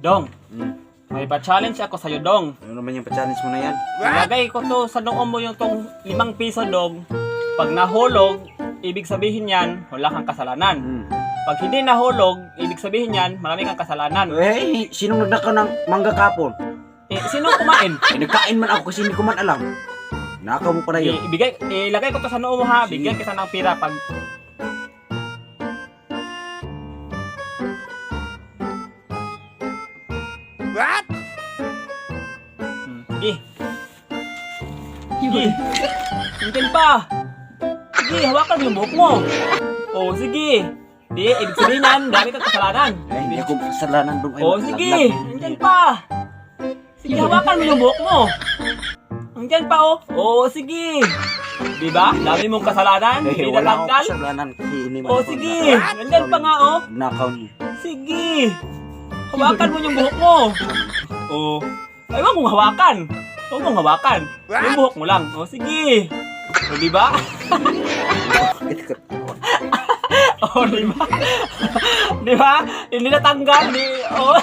Dong, Hmm. may pa-challenge ako sa'yo, Dong. Ano naman yung pa-challenge mo na yan? Ilagay ko to sa noo mo yung tong 5 piso, Dong. Pag nahulog, ibig sabihin yan, wala kang kasalanan. Hmm. Pag hindi nahulog, ibig sabihin yan, marami kang kasalanan. Eh, sinong nagnakaw ng mangga kapon? Eh, sino kumain? Eh, nagkain man ako kasi hindi ko man alam. Nakaw mo pala yun. Ilagay ko to sa noo mo ha, bigyan kita ng pira pag... What? Sige. Sige. Hintin pa. Sige, hawakan mo yung buhok mo. Oh, sige. Di, ibig sabihin yan, dami kang kasalanan. Eh, hindi ako kasalanan doon. Oh, sige. Hintin pa. Sige, hawakan mo yung buhok mo. Hintin pa, oh. Oh, sige. Diba? Dami mong kasalanan. Eh, Hindi wala akong natanggal. kasalanan kasi iniman Oh, ko. sige. Hintin pa nga, oh. Nakaw niyo. Sige. Hawakan mo yung buhok mo. Oh. Ay, wag mong hawakan. Huwag mong hawakan. Yung buhok mo lang. Oh, sige. O, diba? Oh, diba? Diba? Hindi natanggal. Oh.